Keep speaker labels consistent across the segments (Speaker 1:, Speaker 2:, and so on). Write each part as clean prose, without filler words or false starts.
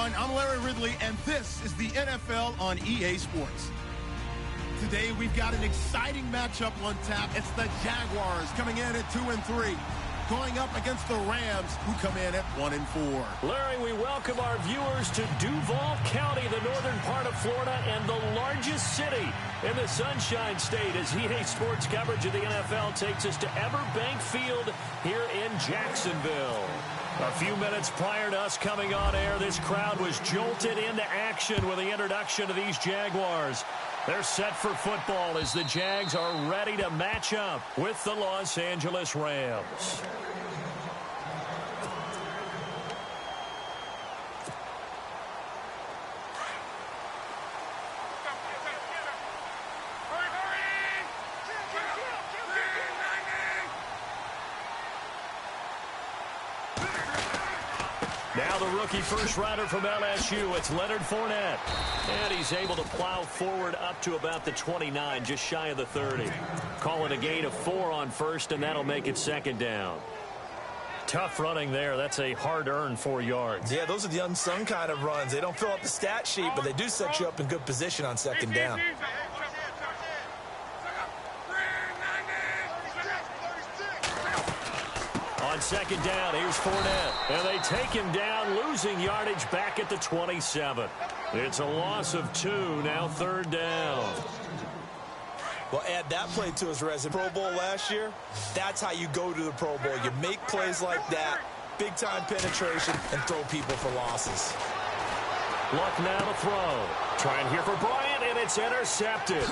Speaker 1: everyone. I'm Larry Ridley, and this is the NFL on EA Sports. Today, we've got an exciting matchup on tap. It's the Jaguars coming in at 2-3, going up against the Rams, who come in at 1-4.
Speaker 2: Larry, we welcome our viewers to Duval County, the northern part of Florida, and the largest city in the Sunshine State, as EA Sports coverage of the NFL takes us to Everbank Field here in Jacksonville. A few minutes prior to us coming on air, this crowd was jolted into action with the introduction of these Jaguars. They're set for football as the Jags are ready to match up with the Los Angeles Rams. Now the rookie first rounder from LSU, it's Leonard Fournette. And he's able to plow forward up to about the 29, just shy of the 30. Call it a gain of 4 on first, and that'll make it second down. Tough running there. That's a hard-earned 4 yards.
Speaker 3: Yeah, those are the unsung kind of runs. They don't fill up the stat sheet, but they do set you up in good position on second down.
Speaker 2: On second down, here's Fournette. And they take him down, losing yardage back at the 27. It's a loss of 2, now third down.
Speaker 3: Well, add that play to his resume. Pro Bowl last year, that's how you go to the Pro Bowl. You make plays like that, big-time penetration, and throw people for losses.
Speaker 2: Luck now to throw. Trying here for Bryant, and it's intercepted.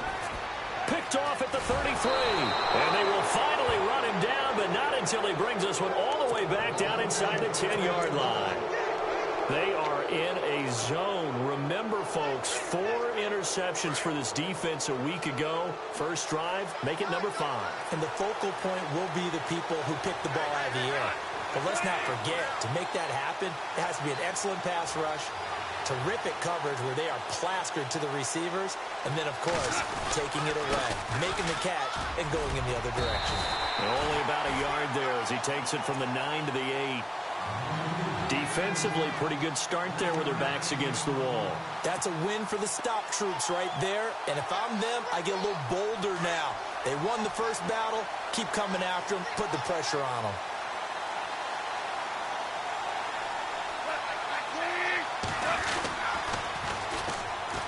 Speaker 2: Picked off at the 33. And they will finally run him down, but not until he brings us one all the way back down inside the 10-yard line. They are in a zone. Remember, folks, 4 interceptions for this defense a week ago. First drive, make it number 5.
Speaker 3: And the focal point will be the people who pick the ball out of the air. But let's not forget, to make that happen, it has to be an excellent pass rush, terrific coverage where they are plastered to the receivers, and then, of course, taking it away, making the catch, and going in the other direction.
Speaker 2: And only about a yard there as he takes it from the 9 to the 8. Defensively, pretty good start there with their backs against the wall.
Speaker 3: That's a win for the stop troops right there, and if I'm them, I get a little bolder now. They won the first battle, keep coming after them, put the pressure on them.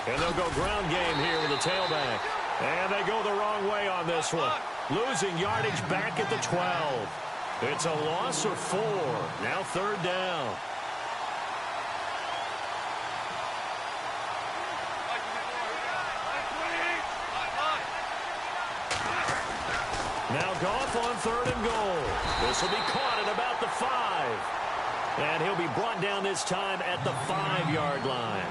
Speaker 2: And they'll go ground game here with the tailback. And they go the wrong way on this one. Losing yardage back at the 12. It's a loss of 4. Now third down. Now Goff on 3rd and goal. This will be caught at about the 5. And he'll be brought down this time at the 5-yard line.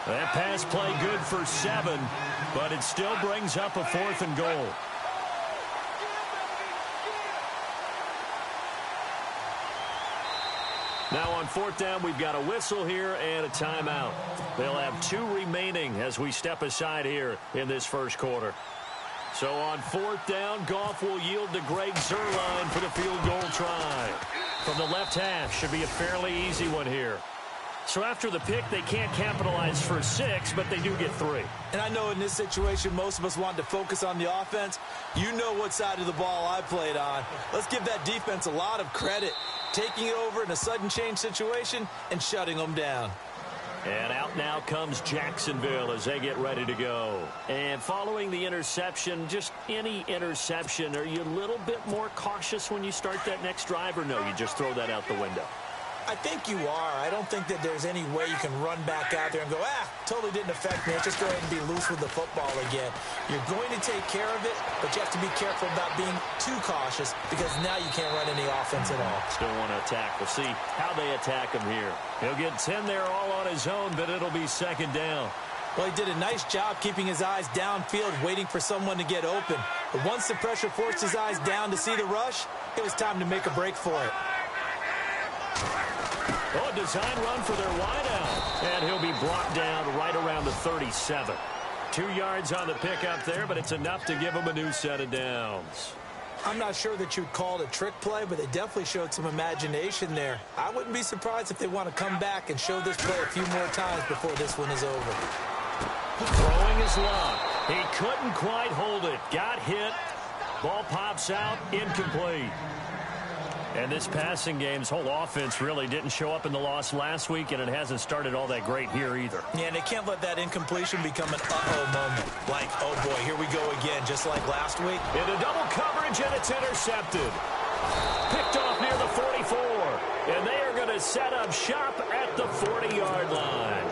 Speaker 2: That pass play good for 7, but it still brings up a 4th and goal. Now on 4th down, we've got a whistle here and a timeout. They'll have 2 remaining as we step aside here in this first quarter. So on 4th down, Goff will yield to Greg Zuerlein for the field goal try. From the left half, should be a fairly easy one here. So after the pick, they can't capitalize for 6, but they do get 3.
Speaker 3: And I know in this situation, most of us want to focus on the offense. You know what side of the ball I played on. Let's give that defense a lot of credit. Taking it over in a sudden change situation and shutting them down.
Speaker 2: And out now comes Jacksonville as they get ready to go. And following the interception, just any interception, are you a little bit more cautious when you start that next drive, or no, you just throw that out the window?
Speaker 3: I think you are. I don't think that there's any way you can run back out there and go, totally didn't affect me. Let's just go ahead and be loose with the football again. You're going to take care of it, but you have to be careful about being too cautious because now you can't run any offense at all.
Speaker 2: Still want to attack. We'll see how they attack him here. He'll get 10 there all on his own, but it'll be second down.
Speaker 3: Well, he did a nice job keeping his eyes downfield, waiting for someone to get open. But once the pressure forced his eyes down to see the rush, it was time to make a break for it.
Speaker 2: Oh, a design run for their wideout. And he'll be brought down right around the 37. 2 yards on the pickup there, but it's enough to give him a new set of downs.
Speaker 3: I'm not sure that you'd call it a trick play, but they definitely showed some imagination there. I wouldn't be surprised if they want to come back and show this play a few more times before this one is over.
Speaker 2: Throwing his lob. He couldn't quite hold it. Got hit. Ball pops out. Incomplete. And this passing game's whole offense really didn't show up in the loss last week, and it hasn't started all that great here either.
Speaker 3: Yeah, and they can't let that incompletion become an uh-oh moment. Like, oh boy, here we go again, just like last week.
Speaker 2: Into double coverage, and it's intercepted. Picked off near the 44. And they are going to set up shop at the 40-yard line.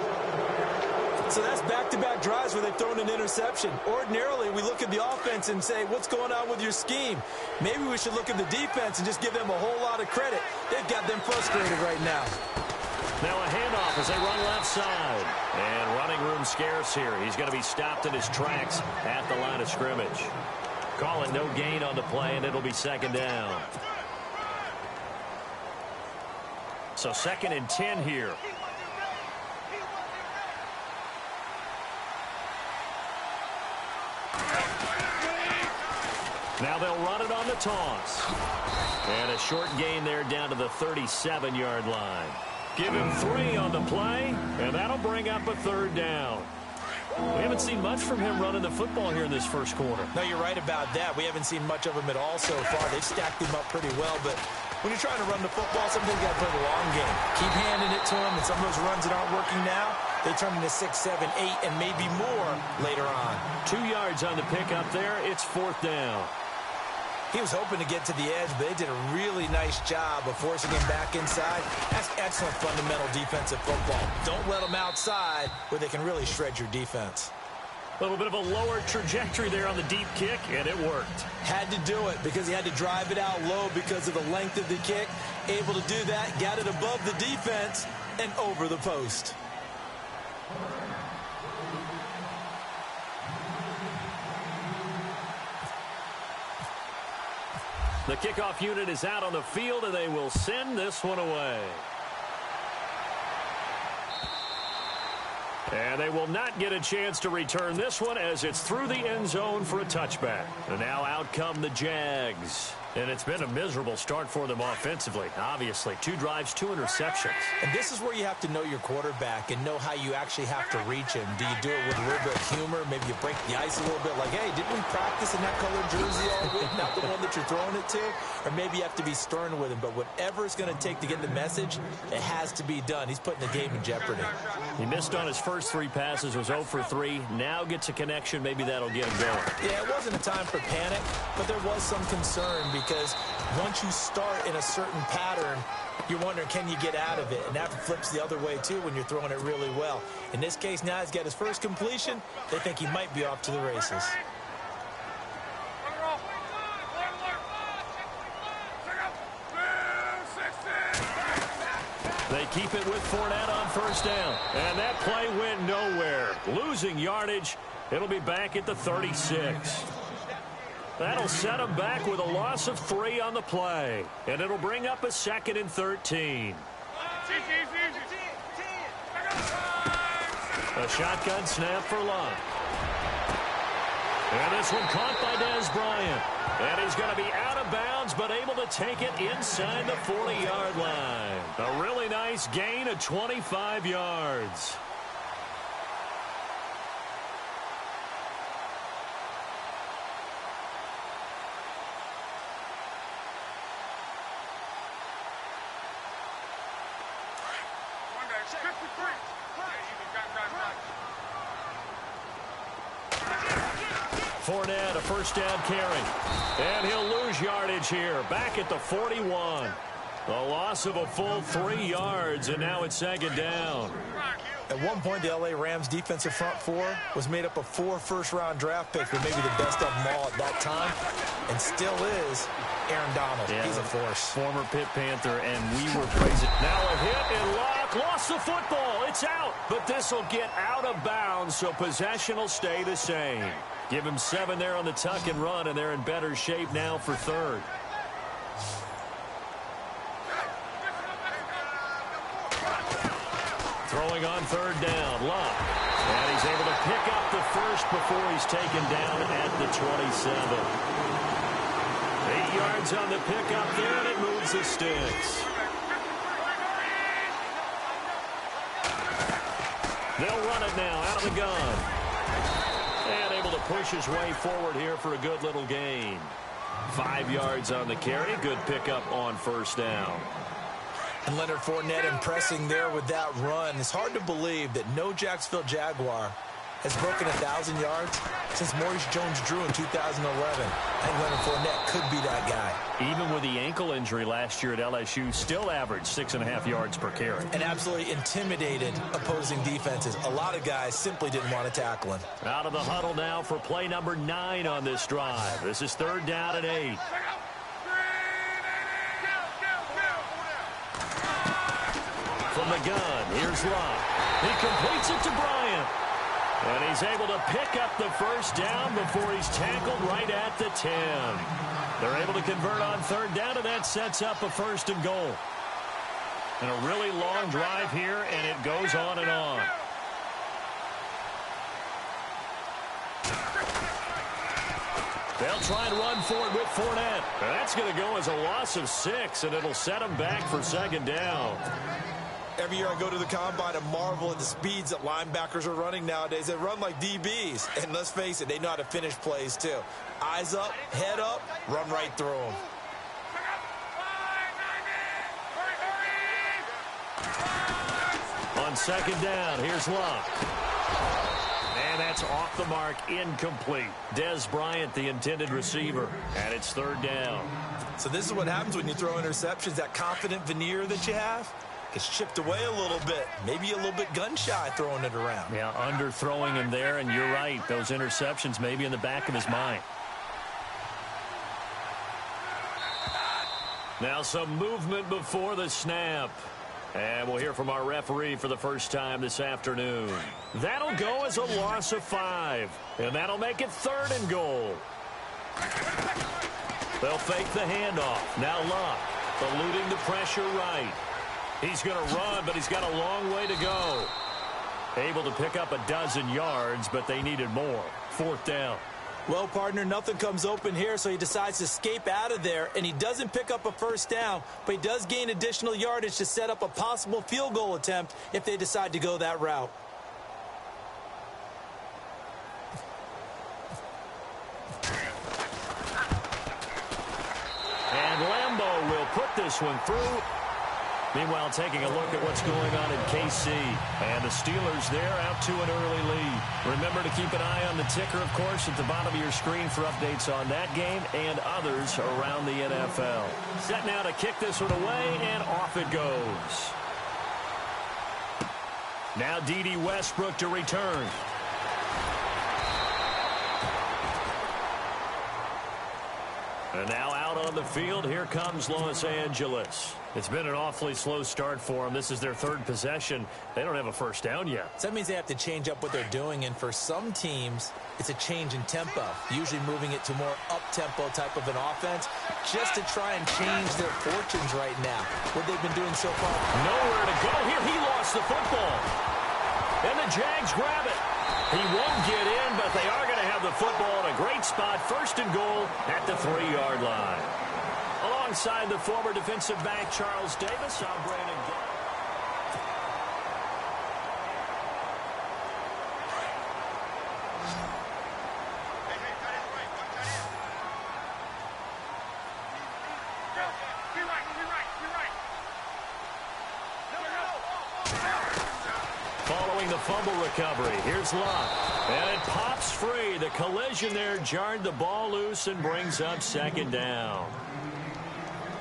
Speaker 3: So that's back-to-back drives where they've thrown an interception. Ordinarily, we look at the offense and say, what's going on with your scheme? Maybe we should look at the defense and just give them a whole lot of credit. They've got them frustrated right now.
Speaker 2: Now a handoff as they run left side. And running room scarce here. He's going to be stopped in his tracks at the line of scrimmage. Call it no gain on the play, and it'll be second down. So 2nd and 10 here. Now they'll run it on the toss. And a short gain there down to the 37-yard line. Give him 3 on the play, and that'll bring up a 3rd down. We haven't seen much from him running the football here in this first quarter.
Speaker 3: No, you're right about that. We haven't seen much of him at all so far. They've stacked him up pretty well, but when you're trying to run the football, sometimes you got to play the long game. Keep handing it to him, and some of those runs that aren't working now, they turn into 6, 7, 8, and maybe more later on.
Speaker 2: 2 yards on the pickup there. It's 4th down.
Speaker 3: He was hoping to get to the edge, but they did a really nice job of forcing him back inside. That's excellent fundamental defensive football. Don't let them outside where they can really shred your defense.
Speaker 2: A little bit of a lower trajectory there on the deep kick, and it worked.
Speaker 3: Had to do it because he had to drive it out low because of the length of the kick. Able to do that, got it above the defense and over the post.
Speaker 2: The kickoff unit is out on the field, and they will send this one away. And they will not get a chance to return this one as it's through the end zone for a touchback. And now out come the Jags. And it's been a miserable start for them offensively, obviously. 2 drives, 2 interceptions.
Speaker 3: And this is where you have to know your quarterback and know how you actually have to reach him. Do you do it with a little bit of humor? Maybe you break the ice a little bit like, hey, didn't we practice in that colored jersey all week? Not the one that you're throwing it to? Or maybe you have to be stern with him. But whatever it's going to take to get the message, it has to be done. He's putting the game in jeopardy.
Speaker 2: He missed on his first 3 passes, was 0 for 3. Now gets a connection. Maybe that'll get him going.
Speaker 3: Yeah, it wasn't a time for panic, but there was some concern because once you start in a certain pattern, you're wondering, can you get out of it? And that flips the other way, too, when you're throwing it really well. In this case, now he's got his first completion. They think he might be off to the races.
Speaker 2: They keep it with Fournette on first down. And that play went nowhere. Losing yardage. It'll be back at the 36. That'll set them back with a loss of 3 on the play. And it'll bring up a 2nd and 13. A shotgun snap for Luck. And this one caught by Dez Bryant. And he's going to be out of bounds, but able to take it inside the 40-yard line. A really nice gain of 25 yards. Fournette, a first down carry. And he'll lose yardage here. Back at the 41. A loss of a full 3 yards, and now it's 2nd down.
Speaker 3: At one point, the L.A. Rams defensive front 4 was made up of 4 first-round draft picks, but maybe the best of them all at that time, and still is Aaron Donald. Yeah, he's a force.
Speaker 2: Former Pitt Panther, and we were praising. Now a hit, and Locke lost the football. It's out, but this will get out of bounds, so possession will stay the same. Give him 7 there on the tuck and run, and they're in better shape now for 3rd. Throwing on 3rd down, Luck. And he's able to pick up the first before he's taken down at the 27. He yards on the pickup there, and it moves the sticks. They'll run it now out of the gun. And able to push his way forward here for a good little gain. 5 yards on the carry. Good pickup on first down.
Speaker 3: And Leonard Fournette impressing there with that run. It's hard to believe that no Jacksonville Jaguar has broken 1,000 yards since Maurice Jones-Drew in 2011. I think Leonard Fournette could be that guy.
Speaker 2: Even with the ankle injury last year at LSU, still averaged 6.5 yards per carry.
Speaker 3: And absolutely intimidated opposing defenses. A lot of guys simply didn't want to tackle him.
Speaker 2: Out of the huddle now for play number 9 on this drive. This is 3rd down and 8. From the gun, here's Locke. He completes it to Bryant. And he's able to pick up the first down before he's tackled right at the 10. They're able to convert on 3rd down, and that sets up a 1st and goal. And a really long drive here, and it goes on and on. They'll try and run for it with Fournette. And that's going to go as a loss of 6, and it'll set them back for 2nd down.
Speaker 3: Every year I go to the combine and marvel at the speeds that linebackers are running nowadays. They run like DBs. And let's face it, they know how to finish plays too. Eyes up, head up, run right through them.
Speaker 2: On 2nd down, here's Locke. And that's off the mark, incomplete. Dez Bryant, the intended receiver. And it's 3rd down.
Speaker 3: So this is what happens when you throw interceptions. That confident veneer that you have gets chipped away a little bit. Maybe a little bit gun-shy throwing it around.
Speaker 2: Yeah, underthrowing him there, and you're right. Those interceptions may be in the back of his mind. Now some movement before the snap. And we'll hear from our referee for the first time this afternoon. That'll go as a loss of 5. And that'll make it 3rd and goal. They'll fake the handoff. Now Locke, eluding the pressure right. He's going to run, but he's got a long way to go. Able to pick up 12 yards, but they needed more. 4th down.
Speaker 3: Well, partner, nothing comes open here, so he decides to escape out of there, and he doesn't pick up a 1st down, but he does gain additional yardage to set up a possible field goal attempt if they decide to go that route.
Speaker 2: And Lambeau will put this one through. Meanwhile, taking a look at what's going on in KC. And the Steelers there out to an early lead. Remember to keep an eye on the ticker, of course, at the bottom of your screen for updates on that game and others around the NFL. Set now to kick this one away, and off it goes. Now D.D. Westbrook to return. And now out on the field, here comes Los Angeles. It's been an awfully slow start for them. This is their 3rd possession. They don't have a 1st down yet.
Speaker 3: So that means they have to change up what they're doing, and for some teams, it's a change in tempo, usually moving it to more up-tempo type of an offense, just to try and change their fortunes right now. What they've been doing so far.
Speaker 2: Nowhere to go here. He lost the football. And the Jags grab it. He won't get in, but they are going to have the football in a great spot. 1st and goal at the 3-yard line. Alongside the former defensive back Charles Davis, I'm Brandon Gay. Following the fumble recovery, here's Locke. And it pops free. The collision there jarred the ball loose and brings up 2nd down.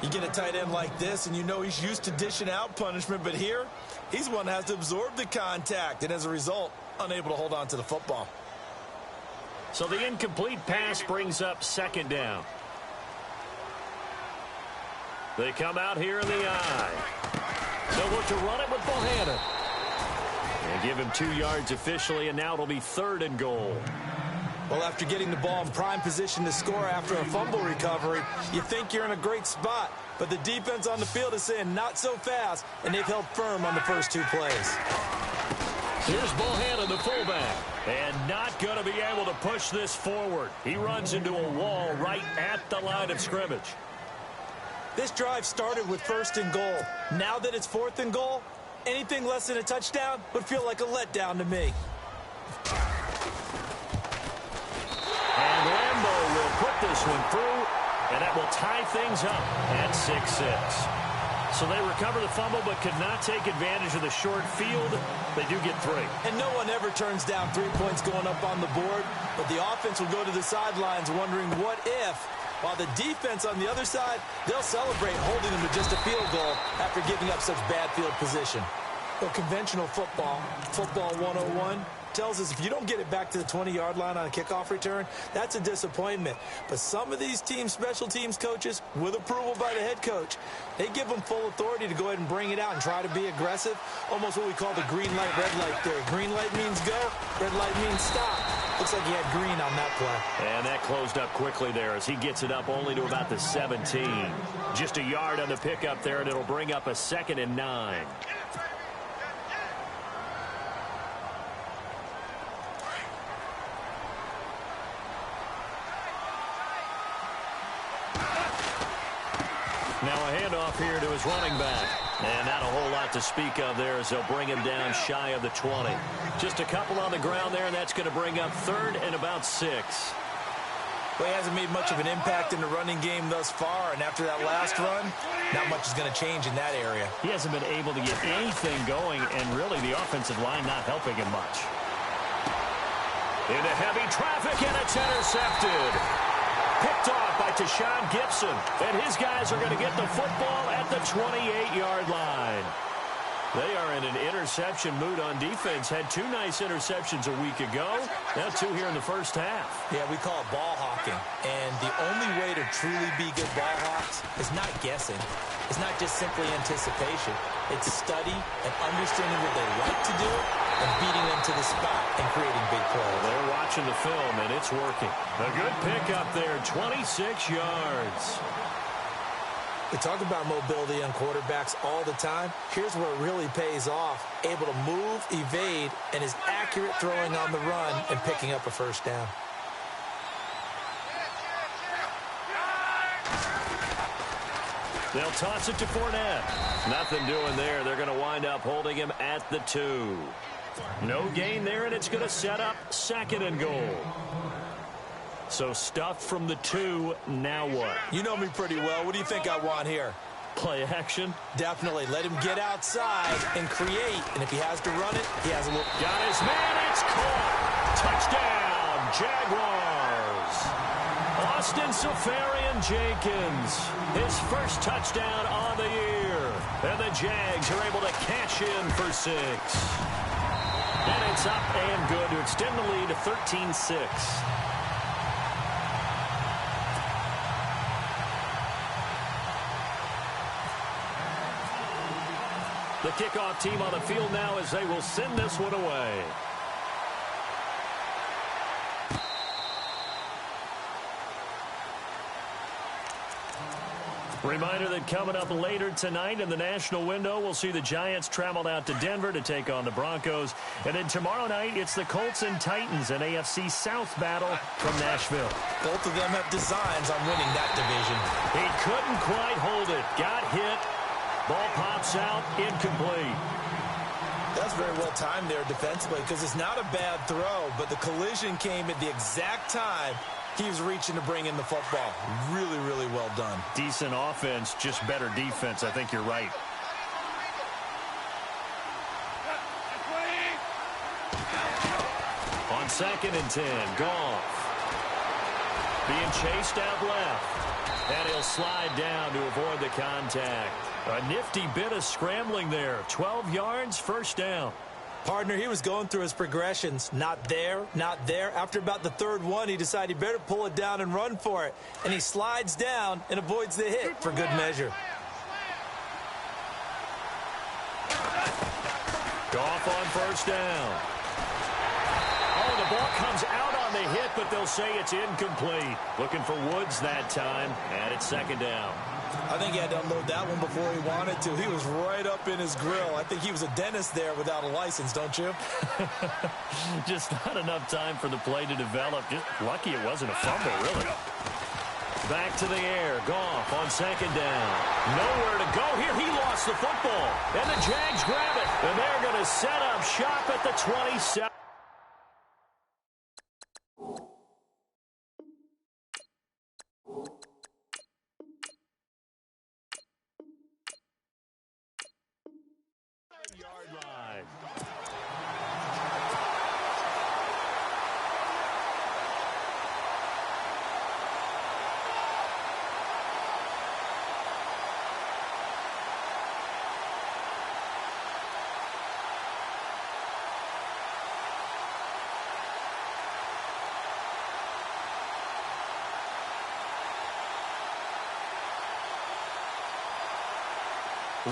Speaker 3: You get a tight end like this, and you know he's used to dishing out punishment, but here, he's one that has to absorb the contact, and as a result, unable to hold on to the football.
Speaker 2: So the incomplete pass brings up 2nd down. They come out here in the eye. They'll look to run it with Bohannon. And give him 2 yards officially, and now it'll be 3rd and goal.
Speaker 3: Well, after getting the ball in prime position to score after a fumble recovery, you think you're in a great spot. But the defense on the field is saying not so fast, and they've held firm on the first 2 plays.
Speaker 2: Here's Bohannon, the fullback, and not going to be able to push this forward. He runs into a wall right at the line of scrimmage.
Speaker 3: This drive started with 1st and goal. Now that it's 4th and goal, anything less than a touchdown would feel like a letdown to me.
Speaker 2: And Lambo will put this one through, and that will tie things up at 6-6. So they recover the fumble but could not take advantage of the short field. They do get 3.
Speaker 3: And no one ever turns down 3 points going up on the board, but the offense will go to the sidelines wondering what if, while the defense on the other side, they'll celebrate holding them to just a field goal after giving up such bad field position. But conventional football 101, tells us if you don't get it back to the 20-yard line on a kickoff return, that's a disappointment. But some of these special teams coaches, with approval by the head coach, they give them full authority to go ahead and bring it out and try to be aggressive. Almost what we call the green light, red light theory. Green light means go, red light means stop. Looks like he had green on that play.
Speaker 2: And that closed up quickly there as he gets it up only to about the 17. Just a yard on the pickup there, and it'll bring up a 2nd and 9. Now a handoff here to his running back. And not a whole lot to speak of there as they'll bring him down shy of the 20. Just a couple on the ground there, and that's going to bring up 3rd and about 6.
Speaker 3: Well, he hasn't made much of an impact in the running game thus far, and after that last run, not much is going to change in that area.
Speaker 2: He hasn't been able to get anything going, and really the offensive line not helping him much. Into heavy traffic, and it's intercepted. Picked off by Tashawn Gibson, and his guys are going to get the football at the 28-yard line. They are in an interception mood on defense. Had 2 nice interceptions a week ago. Now 2 here in the first half.
Speaker 3: Yeah, we call it ball hawking. And the only way to truly be good ball hawks is not guessing. It's not just simply anticipation. It's study and understanding what they like to do and beating them to the spot and creating big plays.
Speaker 2: They're watching the film, and it's working. A good pickup there, 26 yards.
Speaker 3: We talk about mobility on quarterbacks all the time. Here's where it really pays off. Able to move, evade, and is accurate throwing on the run and picking up a 1st down.
Speaker 2: They'll toss it to Fournette. Nothing doing there. They're going to wind up holding him at the 2. No gain there, and it's going to set up 2nd and goal. So stuff from the 2, now what?
Speaker 3: You know me pretty well. What do you think I want here?
Speaker 2: Play action?
Speaker 3: Definitely. Let him get outside and create. And if he has to run it, he has a little...
Speaker 2: Got his man. It's caught. Touchdown, Jaguars. Austin Safarian-Jenkins. His first touchdown on the year. And the Jags are able to cash in for 6. And it's up and good to extend the lead to 13-6. The kickoff team on the field now as they will send this one away. Reminder that coming up later tonight in the national window, we'll see the Giants travel out to Denver to take on the Broncos. And then tomorrow night, it's the Colts and Titans, an AFC South battle from Nashville.
Speaker 3: Both of them have designs on winning that division.
Speaker 2: He couldn't quite hold it. Got hit. Ball pops out, incomplete.
Speaker 3: That's very well timed there defensively because it's not a bad throw, but the collision came at the exact time he was reaching to bring in the football. Really, really well done.
Speaker 2: Decent offense, just better defense. I think you're right. On 2nd and 10, Goff. Being chased out left. And he'll slide down to avoid the contact. A nifty bit of scrambling there. 12 yards, 1st down.
Speaker 3: Partner, he was going through his progressions. Not there, not there. After about the 3rd one, he decided he better pull it down and run for it. And he slides down and avoids the hit for good measure.
Speaker 2: Goff on 1st down. Oh, the ball comes out on the hit, but they'll say it's incomplete. Looking for Woods that time, and it's 2nd down.
Speaker 3: I think he had to unload that one before he wanted to. He was right up in his grill. I think he was a dentist there without a license, don't you?
Speaker 2: Just not enough time for the play to develop. Just lucky it wasn't a fumble, really. Back to the air. Goff on second down. Nowhere to go here. He lost the football. And the Jags grab it. And they're going to set up shop at the 27. Yard line.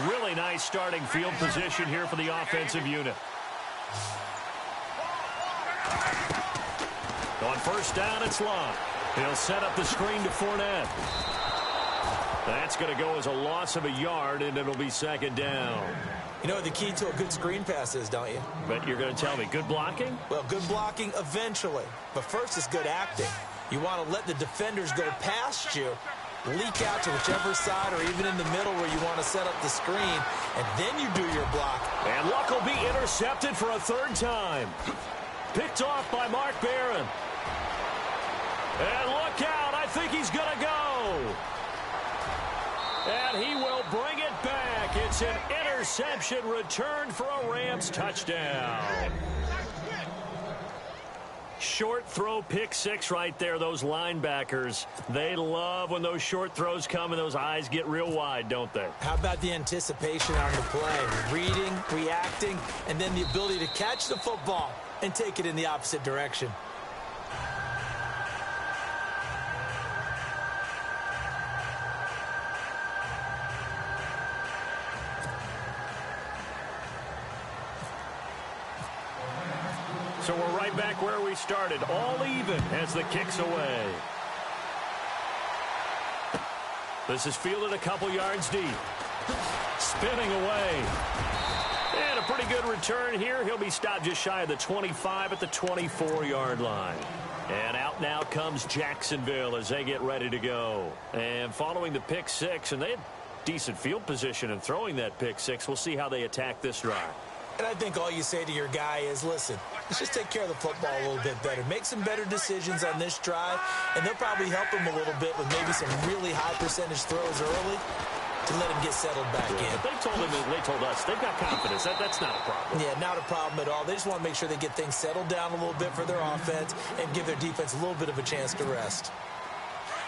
Speaker 2: Really nice starting field position here for the offensive unit. On first down, it's Locke. He'll set up the screen to Fournette. That's going to go as a loss of a yard, and it'll be second down.
Speaker 3: You know what the key to a good screen pass is, don't you?
Speaker 2: But you're going to tell me, good blocking?
Speaker 3: Well, good blocking eventually. But first is good acting. You want to let the defenders go past you, leak out to whichever side or even in the middle where you want to set up the screen, and then you do your block.
Speaker 2: And Luck will be intercepted for a third time. Picked off by Mark Barron. And look out, I think he's going to go. And he will bring it back. It's an interception return for a Rams touchdown. Short throw, pick six right there. Those linebackers, they love when those short throws come and those eyes get real wide, don't they?
Speaker 3: How about the anticipation on the play? Reading, reacting, and then the ability to catch the football and take it in the opposite direction.
Speaker 2: So we're right back where we started, all even as the kick's away. This is fielded a couple yards deep. Spinning away. And a pretty good return here. He'll be stopped just shy of the 25 at the 24-yard line. And out now comes Jacksonville as they get ready to go. And following the pick six, and they had decent field position in throwing that pick six. We'll see how they attack this drive.
Speaker 3: And I think all you say to your guy is, listen, let's just take care of the football a little bit better. Make some better decisions on this drive, and they'll probably help him a little bit with maybe some really high percentage throws early to let him get settled back in.
Speaker 2: They told him, they told us, they've got confidence. That's not a problem.
Speaker 3: Yeah, not a problem at all. They just want to make sure they get things settled down a little bit for their offense and give their defense a little bit of a chance to rest.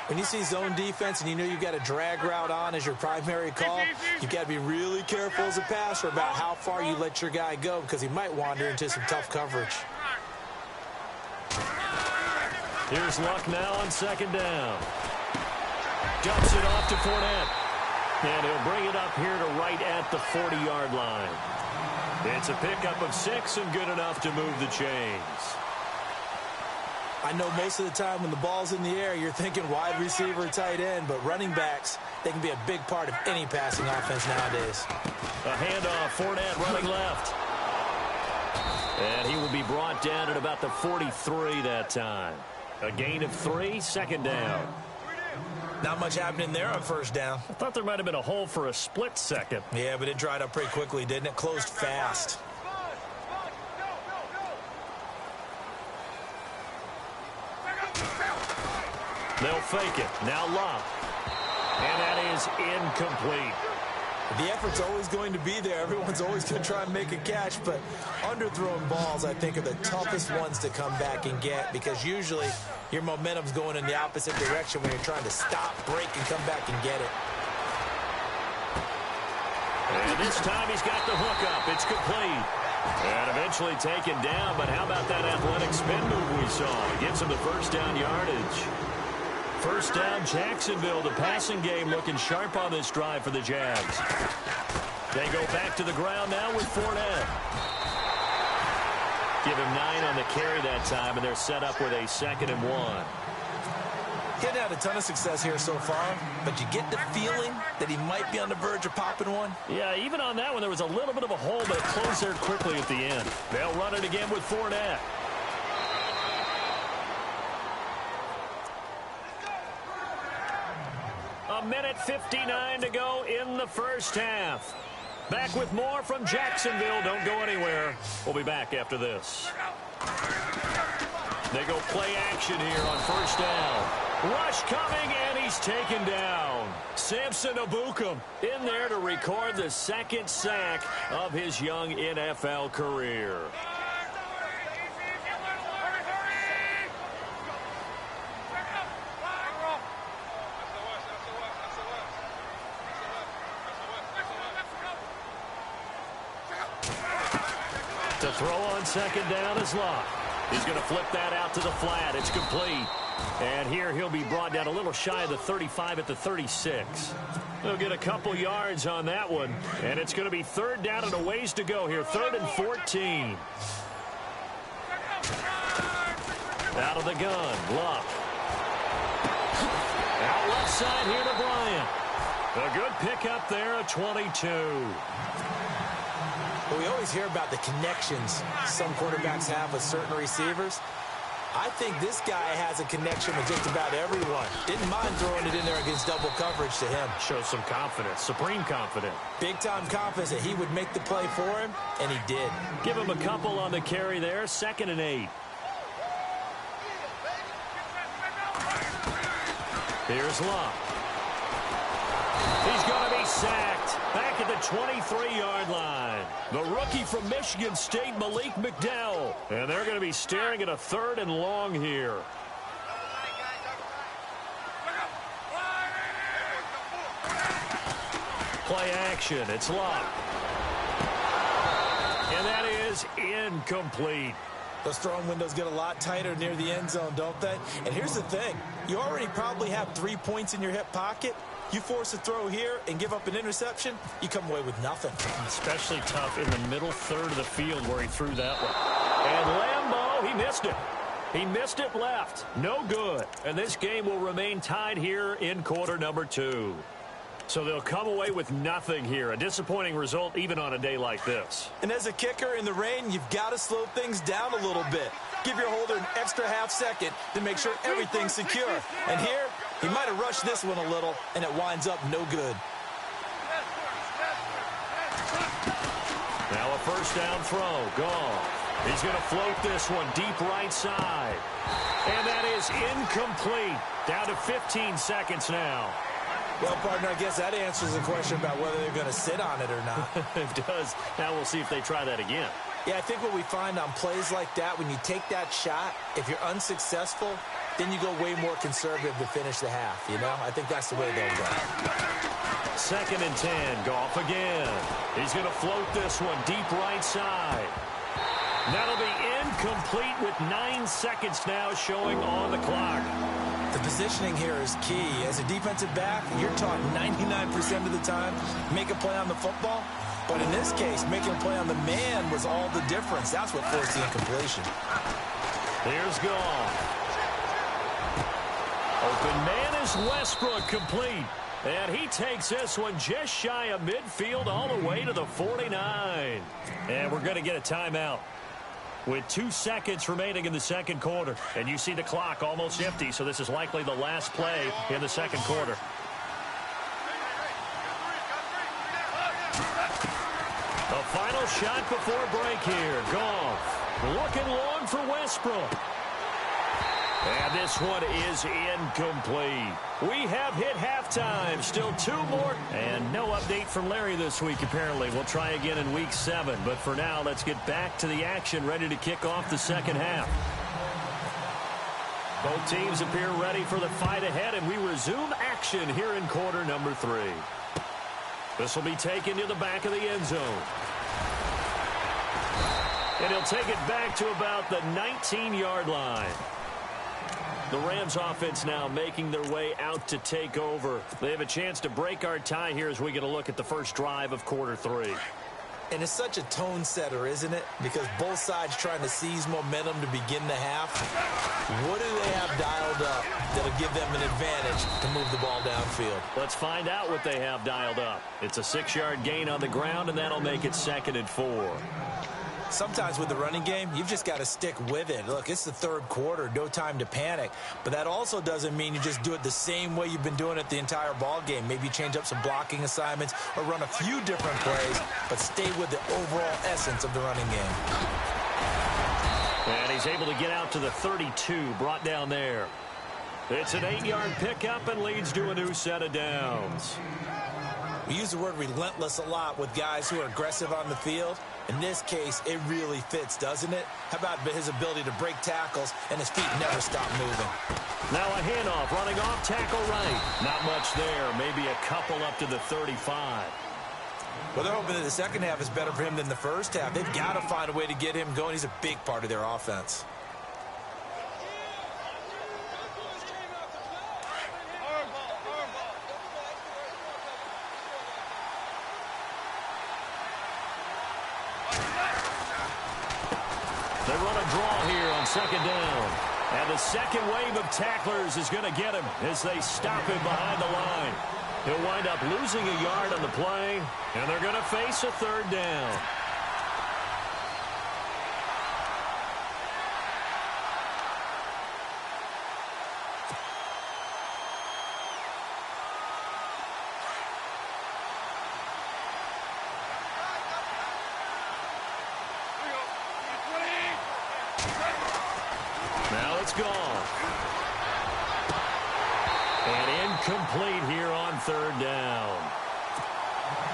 Speaker 3: When you see zone defense and you know you've got a drag route on as your primary call, you've got to be really careful as a passer about how far you let your guy go because he might wander into some tough coverage.
Speaker 2: Here's Luck now on second down. Dumps it off to Fournette. And he'll bring it up here to right at the 40-yard line. It's a pickup of 6 and good enough to move the chains.
Speaker 3: I know most of the time when the ball's in the air, you're thinking wide receiver, tight end, but running backs, they can be a big part of any passing offense nowadays.
Speaker 2: A handoff, Fournette running left. And he will be brought down at about the 43 that time. A gain of 3, second down.
Speaker 3: Not much happening there on first down.
Speaker 2: I thought there might have been a hole for a split second.
Speaker 3: Yeah, but it dried up pretty quickly, didn't it? Closed fast.
Speaker 2: They'll fake it. Now Locke. And that is incomplete.
Speaker 3: The effort's always going to be there. Everyone's always going to try and make a catch, but underthrown balls, I think, are the toughest ones to come back and get because usually your momentum's going in the opposite direction when you're trying to stop, break, and come back and get it.
Speaker 2: And this time he's got the hook up. It's complete. And eventually taken down, but how about that athletic spin move we saw? Gets him the first down yardage. First down, Jacksonville. The passing game looking sharp on this drive for the Jags. They go back to the ground now with Fournette. Give him 9 on the carry that time, and they're set up with a 2nd and 1.
Speaker 3: He hadn't had a ton of success here so far, but you get the feeling that he might be on the verge of popping one.
Speaker 2: Yeah, even on that one, there was a little bit of a hole, but it closed there quickly at the end. They'll run it again with Fournette. 1:59 to go in the first half. Back with more from Jacksonville. Don't go anywhere. We'll be back after this. They go play action here on first down. Rush coming, and he's taken down. Samson Abukum in there to record the second sack of his young NFL career. To throw on second down is Locke. He's going to flip that out to the flat. It's complete. And here he'll be brought down a little shy of the 35 at the 36. He'll get a couple yards on that one. And it's going to be third down and a ways to go here. 3rd and 14. Out of the gun. Locke. Out left side here to Bryant. A good pickup there, a 22.
Speaker 3: Well, we always hear about the connections some quarterbacks have with certain receivers. I think this guy has a connection with just about everyone. Didn't mind throwing it in there against double coverage to him.
Speaker 2: Shows some confidence, supreme confidence.
Speaker 3: Big-time confidence that he would make the play for him, and he did.
Speaker 2: Give him a couple on the carry there, 2nd and 8. Here's Locke. He's going to be sacked back at the 23-yard line. The rookie from Michigan State, Malik McDowell. And they're going to be staring at a 3rd and long here. Play action. It's Locke. And that is incomplete.
Speaker 3: Those throwing windows get a lot tighter near the end zone, don't they? And here's the thing. You already probably have 3 points in your hip pocket. You force a throw here and give up an interception, you come away with nothing.
Speaker 2: Especially tough in the middle third of the field where he threw that one. And Lambeau, he missed it. He missed it left. No good. And this game will remain tied here in quarter number 2. So they'll come away with nothing here. A disappointing result even on a day like this.
Speaker 3: And as a kicker in the rain, you've got to slow things down a little bit. Give your holder an extra half second to make sure everything's secure. And here, he might have rushed this one a little, and it winds up no good.
Speaker 2: Now a first down throw. Goff. He's going to float this one deep right side. And that is incomplete. Down to 15 seconds now.
Speaker 3: Well, partner, I guess that answers the question about whether they're going to sit on it or not.
Speaker 2: It does. Now we'll see if they try that again.
Speaker 3: Yeah, I think what we find on plays like that, when you take that shot, if you're unsuccessful, then you go way more conservative to finish the half, you know? I think that's the way they'll go.
Speaker 2: 2nd and 10. Goff again. He's going to float this one deep right side. That'll be incomplete with 9 seconds now showing on the clock.
Speaker 3: The positioning here is key. As a defensive back, you're taught 99% of the time, make a play on the football. But in this case, making a play on the man was all the difference. That's what forced the incompletion.
Speaker 2: Here's Goff. Open man is Westbrook, complete. And he takes this one just shy of midfield all the way to the 49. And we're going to get a timeout with 2 seconds remaining in the second quarter. And you see the clock almost empty, so this is likely the last play in the second quarter. The final shot before break here. Goff looking long for Westbrook. And this one is incomplete. We have hit halftime. Still 2 more. And no update from Larry this week, apparently. We'll try again in week 7. But for now, let's get back to the action, ready to kick off the second half. Both teams appear ready for the fight ahead, and we resume action here in quarter number 3. This will be taken to the back of the end zone. And he'll take it back to about the 19-yard line. The Rams offense now making their way out to take over. They have a chance to break our tie here as we get a look at the first drive of quarter 3.
Speaker 3: And it's such a tone setter, isn't it? Because both sides trying to seize momentum to begin the half. What do they have dialed up that'll give them an advantage to move the ball downfield?
Speaker 2: Let's find out what they have dialed up. It's a 6-yard gain on the ground, and that'll make it 2nd and 4.
Speaker 3: Sometimes with the running game, you've just got to stick with it. Look, it's the third quarter, no time to panic. But that also doesn't mean you just do it the same way you've been doing it the entire ball game. Maybe change up some blocking assignments or run a few different plays, but stay with the overall essence of the running game.
Speaker 2: And he's able to get out to the 32, brought down there. It's an 8-yard pickup and leads to a new set of downs.
Speaker 3: We use the word relentless a lot with guys who are aggressive on the field. In this case, it really fits, doesn't it? How about his ability to break tackles and his feet never stop moving?
Speaker 2: Now a handoff, running off, tackle right. Not much there, maybe a couple up to the 35.
Speaker 3: Well, they're hoping that the second half is better for him than the first half. They've got to find a way to get him going. He's a big part of their offense.
Speaker 2: They run a draw here on second down. And the second wave of tacklers is going to get him as they stop him behind the line. He'll wind up losing a yard on the play, and they're going to face a third down. Now it's gone. And incomplete here on third down.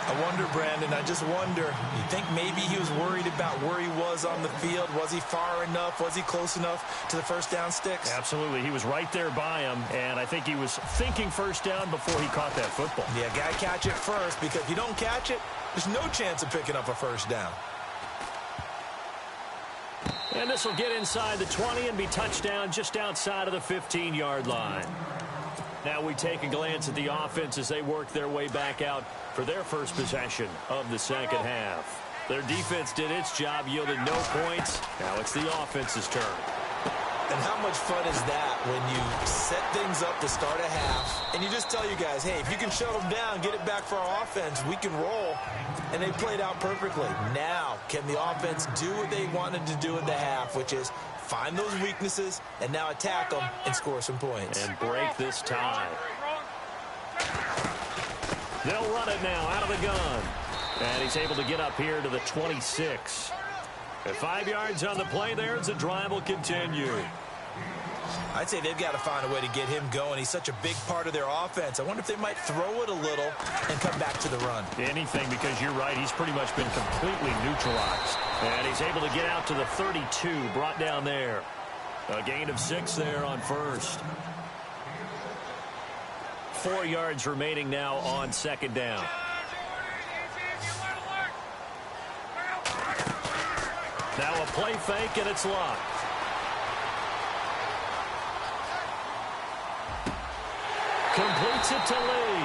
Speaker 3: I wonder, Brandon, I just wonder, you think maybe he was worried about where he was on the field? Was he far enough? Was he close enough to the first down sticks?
Speaker 2: Absolutely. He was right there by him, and I think he was thinking first down before he caught that football.
Speaker 3: Yeah, got to catch it first, because if you don't catch it, there's no chance of picking up a first down.
Speaker 2: And this will get inside the 20 and be touchdown just outside of the 15-yard line. Now we take a glance at the offense as they work their way back out for their first possession of the second half. Their defense did its job, yielded no points. Now it's the offense's turn.
Speaker 3: And how much fun is that when you set things up to start a half and you just tell you guys, hey, if you can shut them down, get it back for our offense, we can roll. And they played out perfectly. Now, can the offense do what they wanted to do at the half, which is find those weaknesses and now attack them and score some points.
Speaker 2: And break this tie. They'll run it now out of the gun. And he's able to get up here to the 26. At 5 yards on the play there as the drive will continue.
Speaker 3: I'd say they've got to find a way to get him going. He's such a big part of their offense. I wonder if they might throw it a little and come back to the run.
Speaker 2: Anything, because you're right. He's pretty much been completely neutralized. And he's able to get out to the 32, brought down there. A gain of 6 there on first. 4 yards remaining now on second down. Now a play fake, and it's locked. Completes it to Lee.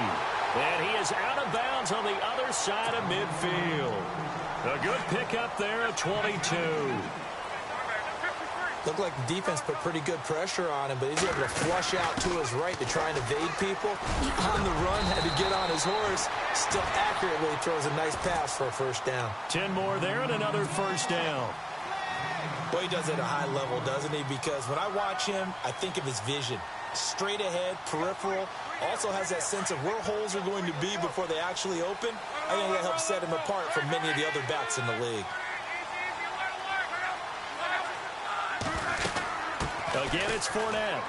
Speaker 2: And he is out of bounds on the other side of midfield. A good pickup there at 22.
Speaker 3: Looked like the defense put pretty good pressure on him, but he's able to flush out to his right to try and evade people. On the run, had to get on his horse. Still accurately throws a nice pass for a first down.
Speaker 2: 10 more there and another first down.
Speaker 3: Well, he does it at a high level, doesn't he? Because when I watch him, I think of his vision. Straight ahead, peripheral. Also has that sense of where holes are going to be before they actually open. I think that helps set him apart from many of the other backs in the league.
Speaker 2: Again, it's Fournette.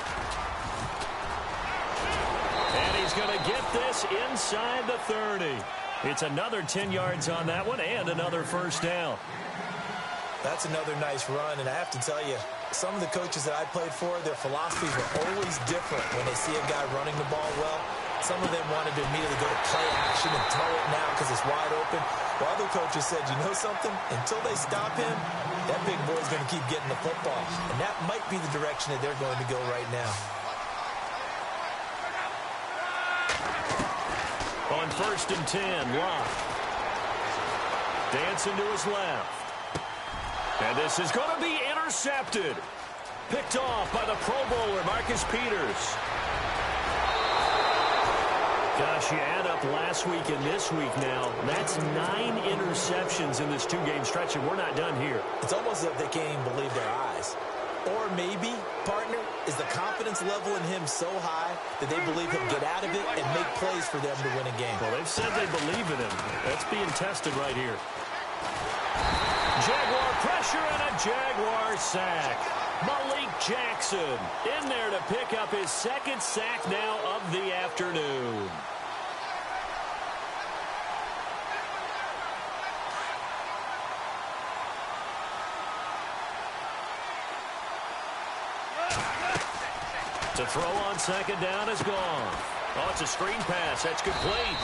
Speaker 2: And he's going to get this inside the 30. It's another 10 yards on that one and another first down.
Speaker 3: That's another nice run, and I have to tell you, some of the coaches that I played for, their philosophies were always different when they see a guy running the ball well. Some of them wanted to immediately go to play action and throw it now because it's wide open. While other coaches said, you know something? Until they stop him, that big boy's going to keep getting the football. And that might be the direction that they're going to go right now.
Speaker 2: On 1st and 10, Locke. Dancing to his left. And this is going to be intercepted. Picked off by the Pro Bowler, Marcus Peters. Gosh, you add up last week and this week now. That's 9 interceptions in this two-game stretch, and we're not done here.
Speaker 3: It's almost as if they can't even believe their eyes. Or maybe, partner, is the confidence level in him so high that they believe he'll get out of it and make plays for them to win a game.
Speaker 2: Well, they've said they believe in him. That's being tested right here. Jaguar pressure and a Jaguar sack. Malik Jackson in there to pick up his second sack now of the afternoon. To throw on second down is gone. Oh, it's a screen pass. That's complete.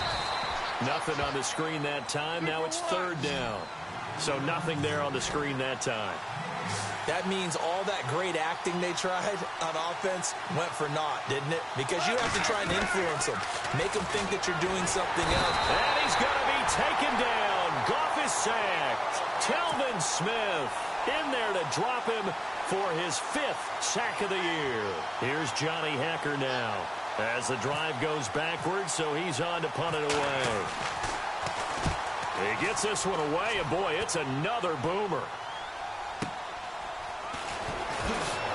Speaker 2: Nothing on the screen that time. Now it's third down. So nothing there on the screen that time.
Speaker 3: That means all that great acting they tried on offense went for naught, didn't it? Because you have to try and influence them. Make them think that you're doing something else.
Speaker 2: And he's going to be taken down. Goff is sacked. Telvin Smith in there to drop him for his 5th sack of the year. Here's Johnny Hekker now as the drive goes backwards, so he's on to punt it away. He gets this one away, and boy, it's another boomer.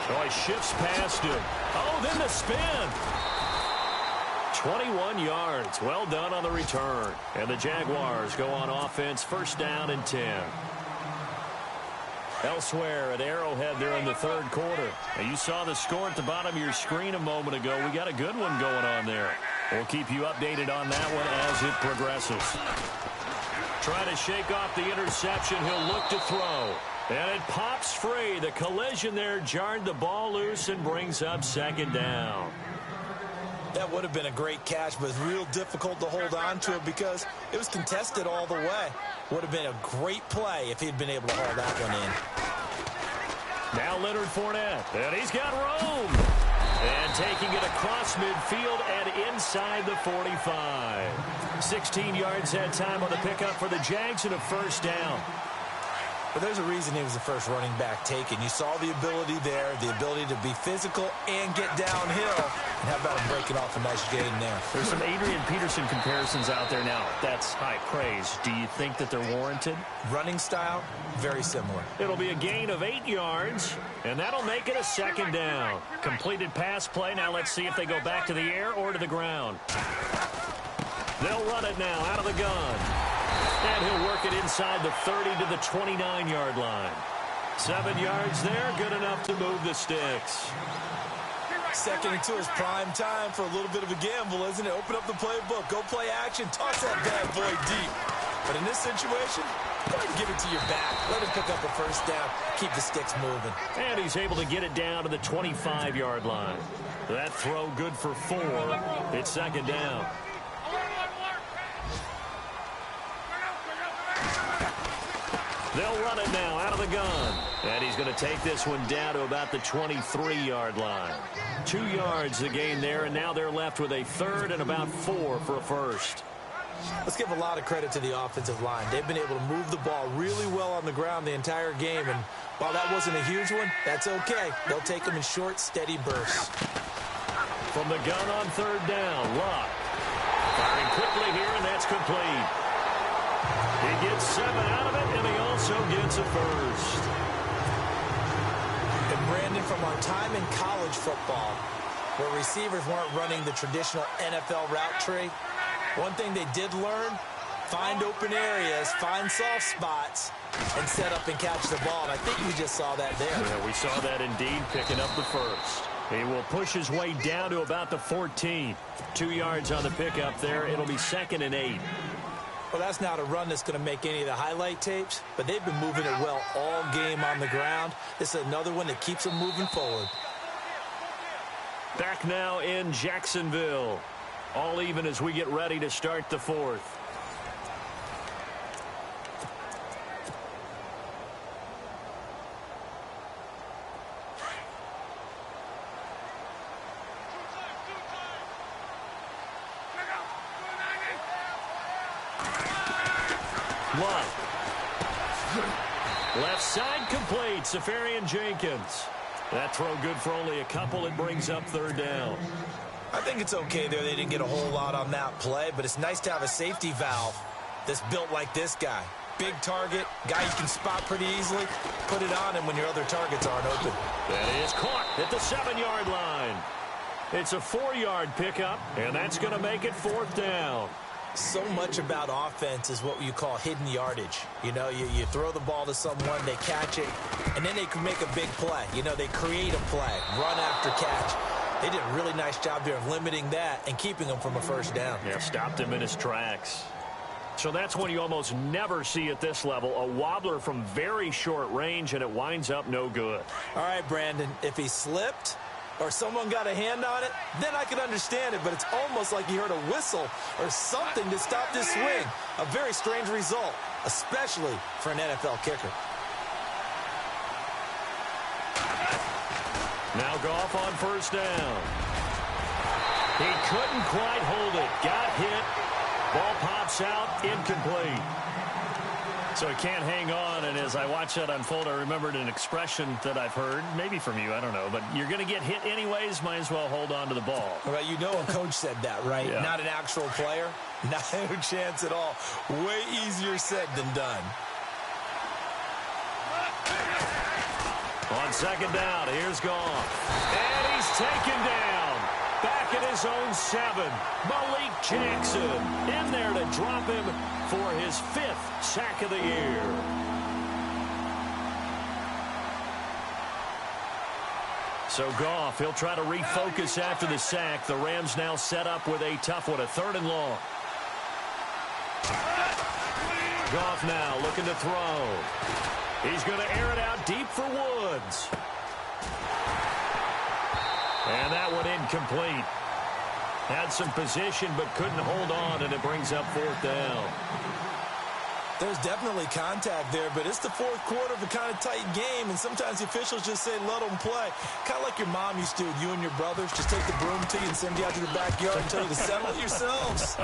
Speaker 2: Oh, he shifts past him. Oh, then the spin. 21 yards. Well done on the return. And the Jaguars go on offense, first down and 10. Elsewhere at Arrowhead there in the third quarter. Now, you saw the score at the bottom of your screen a moment ago. We got a good one going on there. We'll keep you updated on that one as it progresses. Trying to shake off the interception. He'll look to throw. And it pops free. The collision there jarred the ball loose and brings up second down.
Speaker 3: That would have been a great catch, but it's real difficult to hold on to it because it was contested all the way. Would have been a great play if he'd been able to haul that one in.
Speaker 2: Now Leonard Fournette, and he's got room. And taking it across midfield and inside the 45. 16 yards that time on the pickup for the Jags and a first down.
Speaker 3: But there's a reason he was the first running back taken. You saw the ability there, the ability to be physical and get downhill. And how about him breaking off a nice gain there?
Speaker 2: There's some Adrian Peterson comparisons out there now. That's high praise. Do you think that they're warranted?
Speaker 3: Running style, very similar.
Speaker 2: It'll be a gain of 8 yards, and that'll make it a second down. Completed pass play. Now let's see if they go back to the air or to the ground. They'll run it now out of the gun. And he'll work it inside the 30 to the 29-yard line. 7 yards there, good enough to move the sticks.
Speaker 3: Second and 2 is prime time for a little bit of a gamble, isn't it? Open up the playbook, go play action, toss that bad boy deep. But in this situation, go ahead and give it to your back. Let him pick up a first down, keep the sticks moving.
Speaker 2: And he's able to get it down to the 25-yard line. That throw good for 4. It's second down. They'll run it now out of the gun. And he's going to take this one down to about the 23-yard line. 2 yards the gain there, and now they're left with a third and about 4 for a first.
Speaker 3: Let's give a lot of credit to the offensive line. They've been able to move the ball really well on the ground the entire game, and while that wasn't a huge one, that's okay. They'll take them in short, steady bursts.
Speaker 2: From the gun on third down, Locke. Firing quickly here, and that's complete. He gets 7 out of it, and he also gets a first.
Speaker 3: And Brandon, from our time in college football, where receivers weren't running the traditional NFL route tree, one thing they did learn, find open areas, find soft spots, and set up and catch the ball. And I think we just saw that there.
Speaker 2: Yeah, we saw that indeed, picking up the first. He will push his way down to about the 14. 2 yards on the pickup there. It'll be second and 8.
Speaker 3: Well, that's not a run that's going to make any of the highlight tapes, but they've been moving it well all game on the ground. This is another one that keeps them moving forward.
Speaker 2: Back now in Jacksonville. All even as we get ready to start the fourth. Left side complete, Safarian Jenkins. That throw good for only a couple. It brings up third down.
Speaker 3: I think it's okay there. They didn't get a whole lot on that play, but it's nice to have a safety valve that's built like this guy. Big target, guy you can spot pretty easily. Put it on him when your other targets aren't open.
Speaker 2: That is caught at the 7-yard line. It's a 4-yard pickup, and that's going to make it 4th down.
Speaker 3: So much about offense is what you call hidden yardage. You know, you throw the ball to someone, they catch it, and then they can make a big play. You know, they create a play, run after catch. They did a really nice job there of limiting that and keeping him from a first down.
Speaker 2: Yeah, stopped him in his tracks. So that's one you almost never see at this level, a wobbler from very short range, and it winds up no good.
Speaker 3: All right, Brandon, if he slipped or someone got a hand on it, then I could understand it, but it's almost like you heard a whistle or something to stop this swing. A very strange result, especially for an NFL kicker.
Speaker 2: Now Goff on first down. He couldn't quite hold it. Got hit. Ball pops out, incomplete. So he can't hang on, and as I watch that unfold, I remembered an expression that I've heard, maybe from you, I don't know, but you're going to get hit anyways, might as well hold on to the ball.
Speaker 3: Well, you know a coach said that, right?
Speaker 2: Yeah. Not
Speaker 3: an actual player. No chance at all. Way easier said than done.
Speaker 2: On second down, here's Goff. And he's taken down. Back at his own 7. Malik Jackson in there to drop him for his 5th sack of the year. So Goff, he'll try to refocus after the sack. The Rams now set up with a tough one, a 3rd and long. Goff now looking to throw. He's going to air it out deep for Woods. And that one incomplete. Had some position but couldn't hold on, and it brings up 4th down.
Speaker 3: There's definitely contact there, but it's the 4th quarter of a kind of tight game, and sometimes the officials just say, let them play. Kind of like your mom used to with you and your brothers. Just take the broom to you and send you out to the backyard and tell you to settle it yourselves.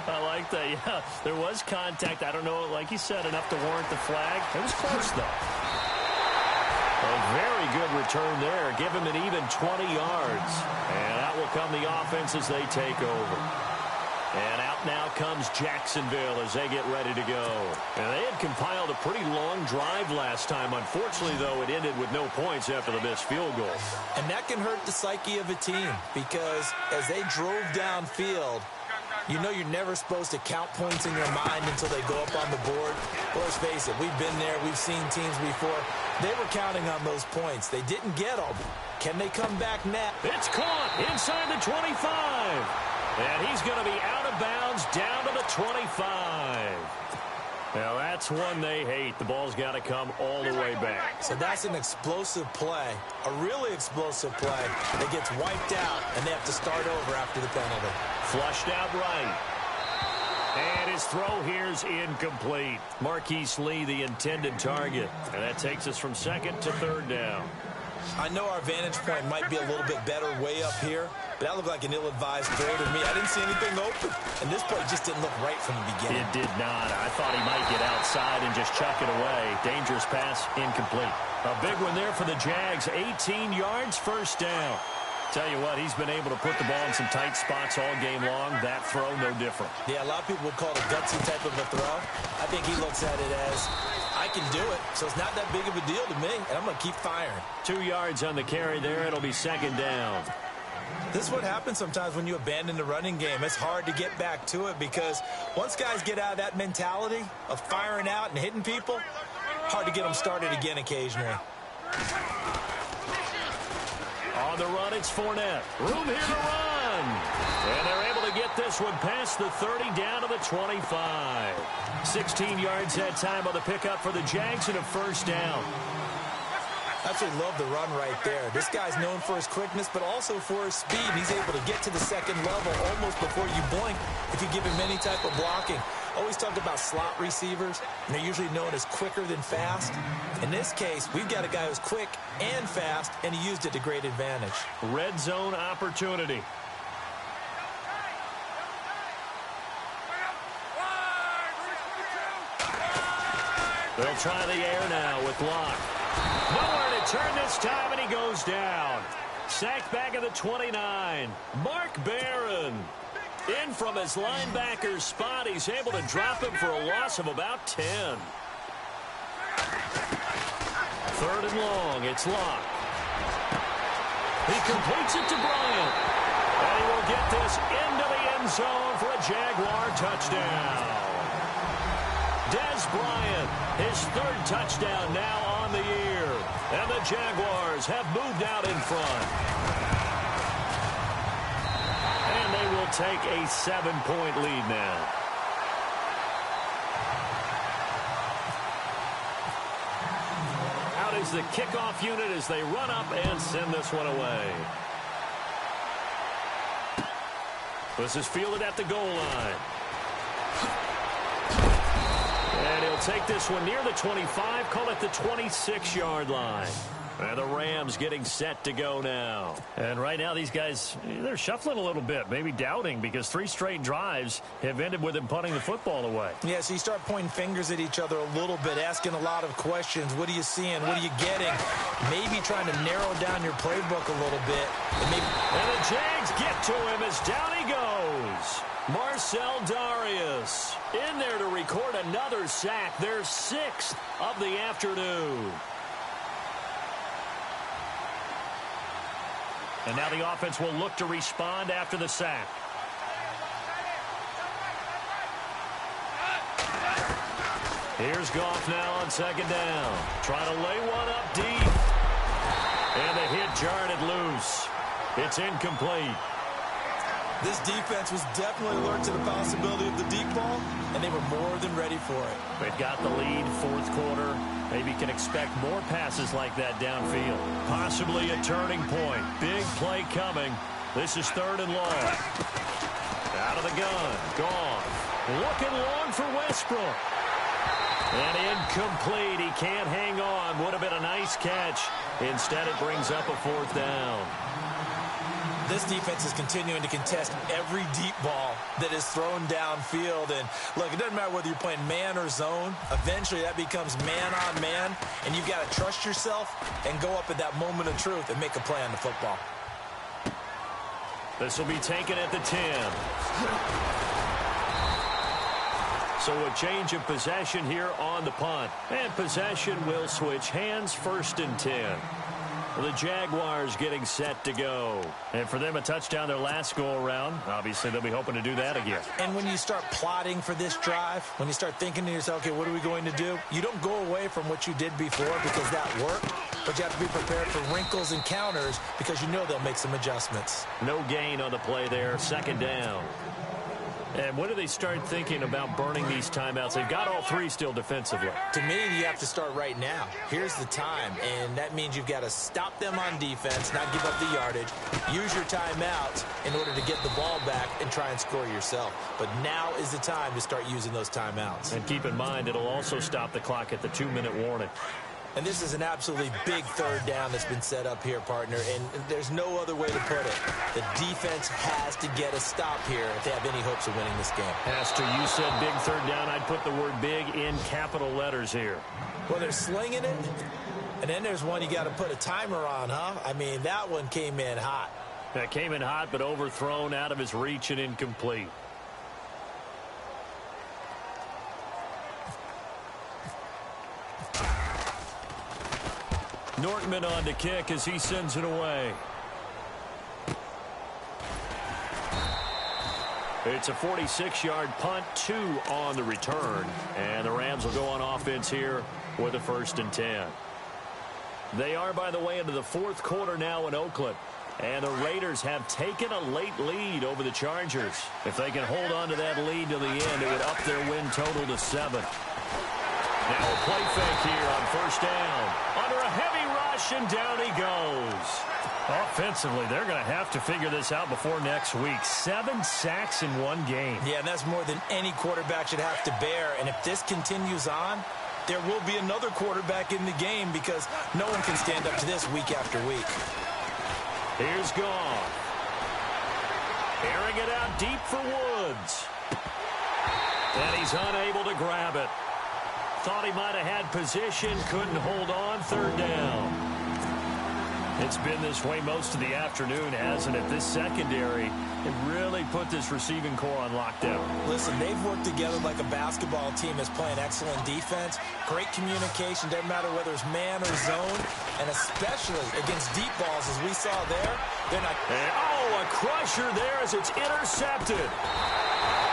Speaker 2: I like that, yeah. There was contact. I don't know, like you said, enough to warrant the flag. It was close, though. A very good return there. Give him an even 20 yards. And out will come the offense as they take over. And out now comes Jacksonville as they get ready to go. And they had compiled a pretty long drive last time. Unfortunately, though, it ended with no points after the missed field goal.
Speaker 3: And that can hurt the psyche of a team because as they drove downfield, you know you're never supposed to count points in your mind until they go up on the board. Well, let's face it, we've been there. We've seen teams before. They were counting on those points. They didn't get them. Can they come back now?
Speaker 2: It's caught inside the 25. And he's going to be out of bounds down to the 25. Now, that's one they hate. The ball's got to come all the way back.
Speaker 3: So that's an explosive play, a really explosive play that gets wiped out, and they have to start over after the penalty.
Speaker 2: Flushed out right. And his throw here's incomplete. Marquise Lee, the intended target. And that takes us from 2nd to 3rd down.
Speaker 3: I know our vantage point might be a little bit better way up here, but that looked like an ill-advised throw to me. I didn't see anything open, and this play just didn't look right from the beginning.
Speaker 2: It did not. I thought he might get outside and just chuck it away. Dangerous pass, incomplete. A big one there for the Jags. 18 yards, 1st down. Tell you what, he's been able to put the ball in some tight spots all game long. That throw, no different.
Speaker 3: Yeah, a lot of people would call it a gutsy type of a throw. I think he looks at it as, I can do it, so it's not that big of a deal to me, and I'm going to keep firing.
Speaker 2: 2 yards on the carry there. It'll be 2nd down.
Speaker 3: This is what happens sometimes when you abandon the running game. It's hard to get back to it because once guys get out of that mentality of firing out and hitting people, hard to get them started again occasionally.
Speaker 2: On the run, it's Fournette. Room here to run. And they're able to get this one past the 30 down to the 25. 16 yards that time on the pickup for the Jags and a 1st down.
Speaker 3: I absolutely love the run right there. This guy's known for his quickness, but also for his speed. He's able to get to the 2nd level almost before you blink if you give him any type of blocking. Always talk about slot receivers, and they're usually known as quicker than fast. In this case, we've got a guy who's quick and fast, and he used it to great advantage.
Speaker 2: Red zone opportunity. They'll try the air now with Locke. Nowhere to turn this time, and he goes down. Sacked back at the 29. Mark Barron. In from his linebacker's spot. He's able to drop him for a loss of about 10. 3rd and long. It's Locke. He completes it to Bryant. And he will get this into the end zone for a Jaguar touchdown. Dez Bryant, his 3rd touchdown now on the year. And the Jaguars have moved out in front. And they will take a 7-point lead now. Out is the kickoff unit as they run up and send this one away. This is fielded at the goal line. And he'll take this one near the 25, call it the 26-yard line. And the Rams getting set to go now. And right now these guys, they're shuffling a little bit, maybe doubting, because 3 straight drives have ended with them punting the football away.
Speaker 3: Yeah, so you start pointing fingers at each other a little bit, asking a lot of questions. What are you seeing? What are you getting? Maybe trying to narrow down your playbook a little bit.
Speaker 2: And the Jags get to him as down he goes. Marcel Darius in there to record another sack, their 6th of the afternoon. And now the offense will look to respond after the sack. Here's Goff now on 2nd down. Trying to lay one up deep. And the hit jarred it loose. It's incomplete.
Speaker 3: This defense was definitely alert to the possibility of the deep ball, and they were more than ready for it.
Speaker 2: They've got the lead, 4th quarter. Maybe can expect more passes like that downfield. Possibly a turning point. Big play coming. This is 3rd and long. Out of the gun. Gone. Looking long for Westbrook. And incomplete. He can't hang on. Would have been a nice catch. Instead, it brings up a 4th down.
Speaker 3: This defense is continuing to contest every deep ball that is thrown downfield. And, look, it doesn't matter whether you're playing man or zone. Eventually, that becomes man-on-man, and you've got to trust yourself and go up at that moment of truth and make a play on the football.
Speaker 2: This will be taken at the 10. So a change of possession here on the punt. And possession will switch hands, 1st and 10. The Jaguars getting set to go. And for them, a touchdown their last go-around. Obviously, they'll be hoping to do that again.
Speaker 3: And when you start plotting for this drive, when you start thinking to yourself, okay, what are we going to do? You don't go away from what you did before because that worked, but you have to be prepared for wrinkles and counters because you know they'll make some adjustments.
Speaker 2: No gain on the play there, 2nd down. And when do they start thinking about burning these timeouts? They've got all 3 still defensively.
Speaker 3: To me, you have to start right now. Here's the time, and that means you've got to stop them on defense, not give up the yardage, use your timeouts in order to get the ball back and try and score yourself. But now is the time to start using those timeouts.
Speaker 2: And keep in mind, it'll also stop the clock at the 2-minute warning.
Speaker 3: And this is an absolutely big 3rd down that's been set up here, partner, and there's no other way to put it. The defense has to get a stop here if they have any hopes of winning this game.
Speaker 2: Pastor, you said big 3rd down. I'd put the word big in capital letters here.
Speaker 3: Well, they're slinging it, and then there's one you got to put a timer on, huh? I mean, that one came in hot.
Speaker 2: That came in hot, but overthrown, out of his reach, and incomplete. Nortman on to kick as he sends it away. It's a 46-yard punt, 2 on the return. And the Rams will go on offense here with a 1st and 10. They are, by the way, into the 4th quarter now in Oakland. And the Raiders have taken a late lead over the Chargers. If they can hold on to that lead to the end, it would up their win total to 7. Now a play fake here on 1st down. Under a heavy rush, and down he goes. Offensively, they're going to have to figure this out before next week. 7 sacks in 1 game.
Speaker 3: Yeah, and that's more than any quarterback should have to bear. And if this continues on, there will be another quarterback in the game because no one can stand up to this week after week.
Speaker 2: Here's Goff. Airing it out deep for Woods. And he's unable to grab it. Thought he might have had position, couldn't hold on, 3rd down. It's been this way most of the afternoon, hasn't it? This secondary, it really put this receiving core on lockdown.
Speaker 3: Listen, they've worked together like a basketball team that's playing excellent defense. Great communication, doesn't matter whether it's man or zone, and especially against deep balls, as we saw there. They're not...
Speaker 2: Oh, a crusher there as it's intercepted.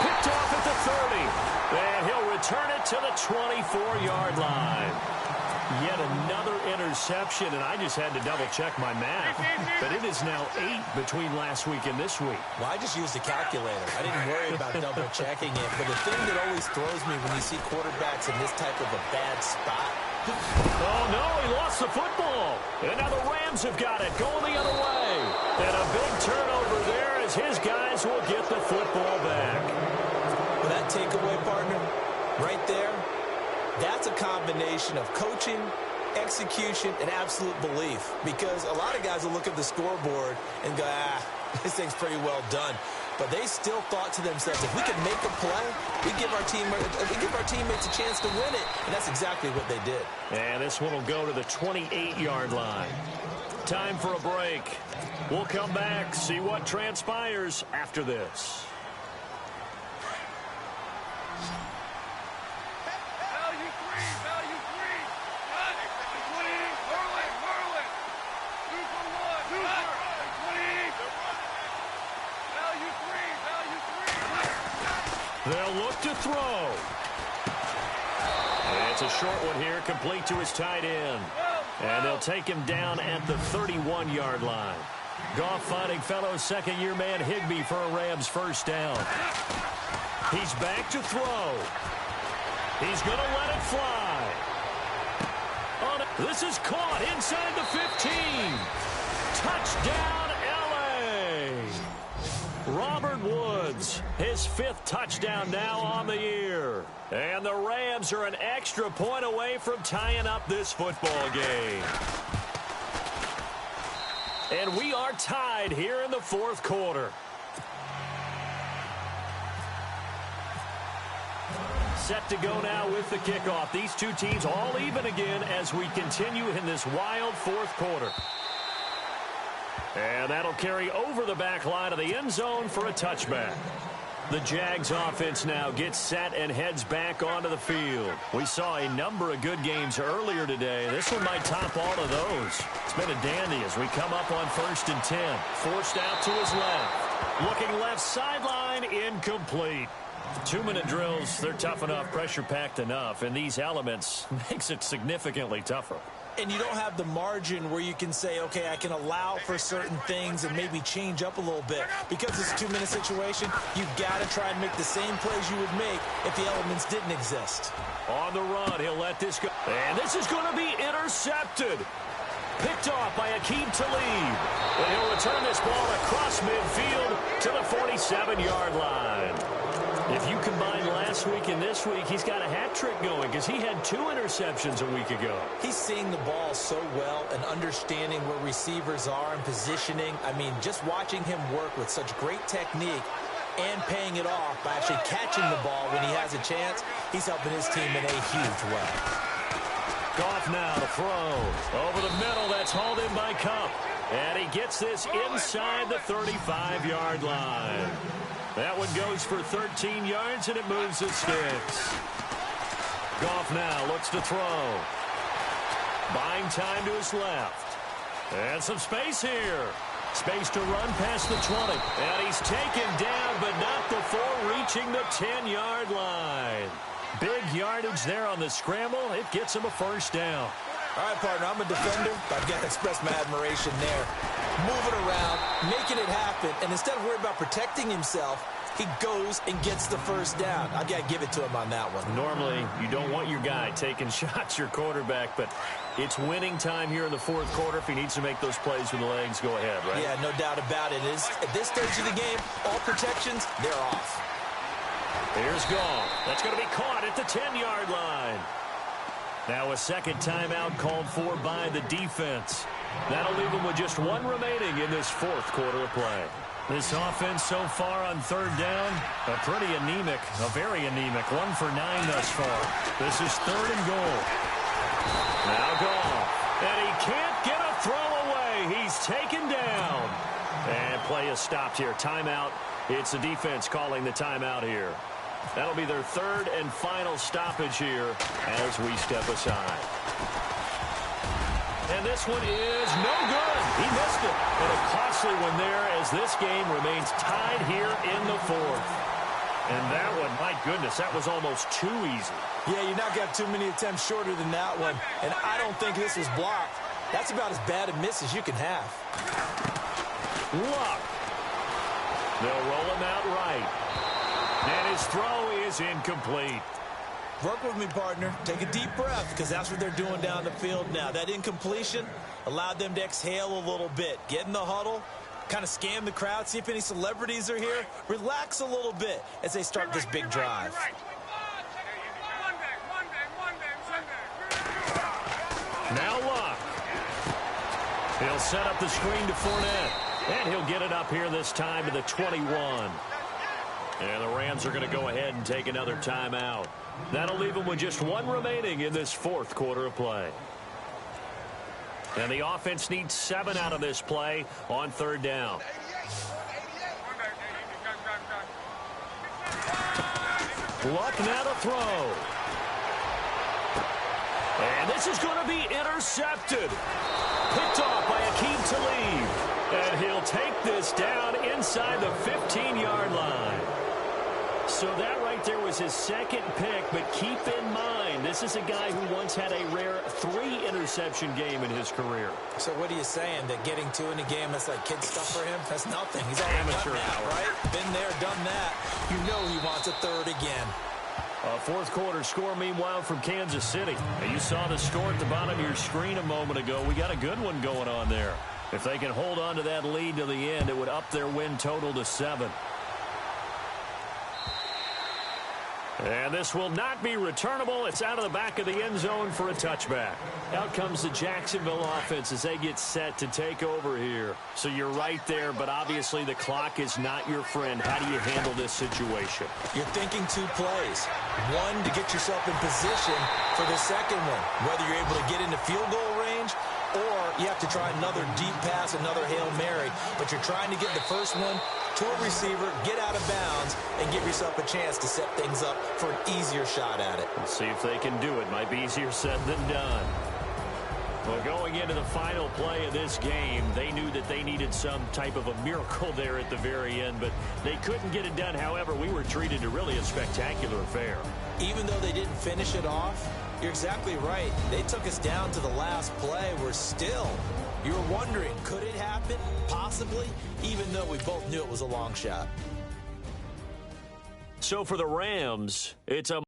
Speaker 2: Picked off at the 30. And he'll return it to the 24-yard line. Yet another interception, and I just had to double-check my math. But it is now 8 between last week and this week.
Speaker 3: Well, I just used a calculator. I didn't worry about double-checking it. But the thing that always throws me when you see quarterbacks in this type of a bad spot.
Speaker 2: Oh, no, he lost the football. And now the Rams have got it, going the other way. And a big turnover there as his guys will get the football back.
Speaker 3: Well, that takeaway, partner, right there, that's a combination of coaching, execution, and absolute belief. Because a lot of guys will look at the scoreboard and go, this thing's pretty well done. But they still thought to themselves, if we can make a play, we give our teammates a chance to win it. And that's exactly what they did.
Speaker 2: And this one will go to the 28-yard line. Time for a break. We'll come back, see what transpires after this. They'll look to throw. It's a short one here, complete to his tight end. And they'll take him down at the 31-yard line. Goff finding fellow second-year man Higbee for a Rams first down. He's back to throw. He's going to let it fly. This is caught inside the 15. Touchdown, L.A. Robert Woods, his 5th touchdown now on the year. And the Rams are an extra point away from tying up this football game. And we are tied here in the 4th quarter. Set to go now with the kickoff. These two teams all even again as we continue in this wild 4th quarter. And that'll carry over the back line of the end zone for a touchback. The Jags offense now gets set and heads back onto the field. We saw a number of good games earlier today. This one might top all of those. It's been a dandy as we come up on 1st and 10. Forced out to his left. Looking left sideline, incomplete. 2-minute drills, they're tough enough, pressure-packed enough, and these elements makes it significantly tougher.
Speaker 3: And you don't have the margin where you can say, okay, I can allow for certain things and maybe change up a little bit. Because it's a 2-minute situation, you've got to try and make the same plays you would make if the elements didn't exist.
Speaker 2: On the run, he'll let this go. And this is going to be intercepted. Picked off by Akeem Talib. And he'll return this ball across midfield to the 47-yard line. If you combine last week and this week, he's got a hat trick going because he had 2 interceptions a week ago.
Speaker 3: He's seeing the ball so well and understanding where receivers are and positioning. I mean, just watching him work with such great technique and paying it off by actually catching the ball when he has a chance, he's helping his team in a huge way.
Speaker 2: Goff now to throw. Over the middle, that's hauled in by Cup. And he gets this inside the 35-yard line. That one goes for 13 yards, and it moves the sticks. Goff now looks to throw. Buying time to his left. And some space here. Space to run past the 20. And he's taken down, but not before reaching the 10-yard line. Big yardage there on the scramble. It gets him a first down.
Speaker 3: All right, partner, I'm a defender, but I've got to express my admiration there. Moving around, making it happen, and instead of worrying about protecting himself, he goes and gets the first down. I've got to give it to him on that one.
Speaker 2: Normally, you don't want your guy taking shots, your quarterback, but it's winning time here in the 4th quarter. If he needs to make those plays with the legs, go ahead, right?
Speaker 3: Yeah, no doubt about it. At this stage of the game, all protections, they're off.
Speaker 2: Here's Goff. That's going to be caught at the 10-yard line. Now a second timeout called for by the defense. That'll leave them with just 1 remaining in this 4th quarter of play. This offense so far on 3rd down, pretty anemic, very anemic. 1 for 9 thus far. This is 3rd and goal. Now Goff. And he can't get a throw away he's taken down. And play is stopped here. Timeout. It's the defense calling the timeout here. That'll be their third and final stoppage here as we step aside. And this one is no good. He missed it. And a costly one there as this game remains tied here in the fourth. And that one, my goodness, that was almost too easy.
Speaker 3: Yeah, you're not going to have too many attempts shorter than that one. And I don't think this was blocked. That's about as bad a miss as you can have.
Speaker 2: Luck. They'll roll him out right. And his throw is incomplete.
Speaker 3: Work with me, partner. Take a deep breath, because that's what they're doing down the field now. That incompletion allowed them to exhale a little bit. Get in the huddle, kind of scan the crowd, see if any celebrities are here. Relax a little bit as they start this big drive.
Speaker 2: Now Luck. He'll set up the screen to Fournette. And he'll get it up here this time to the 21. And the Rams are going to go ahead and take another timeout. That'll leave them with just one remaining in this fourth quarter of play. And the offense needs 7 out of this play on third down. Luck now to throw. And this is going to be intercepted. Picked off by Akeem Talib. And he'll take this down inside the 15-yard line. So that right there was his second pick, but keep in mind, this is a guy who once had a rare 3-interception game in his career.
Speaker 3: So what are you saying, that getting 2 in a game, that's like kid stuff for him? That's nothing. He's already
Speaker 2: amateur
Speaker 3: now, right? Been there, done that. You know he wants a third again.
Speaker 2: A fourth quarter score, meanwhile, from Kansas City. Now, you saw the score at the bottom of your screen a moment ago. We got a good one going on there. If they can hold on to that lead to the end, it would up their win total to 7. And this will not be returnable. It's out of the back of the end zone for a touchback. Out comes the Jacksonville offense as they get set to take over here. So you're right there, but obviously the clock is not your friend. How do you handle this situation?
Speaker 3: You're thinking 2 plays. One, to get yourself in position for the second one, whether you're able to get into field goal range or you have to try another deep pass, another Hail Mary. But you're trying to get the first one to a receiver, get out of bounds, and give yourself a chance to set things up for an easier shot at it.
Speaker 2: Let's see if they can do it. Might be easier said than done. Well, going into the final play of this game, they knew that they needed some type of a miracle there at the very end, but they couldn't get it done. However, we were treated to really a spectacular affair.
Speaker 3: Even though they didn't finish it off, you're exactly right. They took us down to the last play. We're still, you were wondering, could it happen? Possibly, even though we both knew it was a long shot.
Speaker 2: So for the Rams, it's a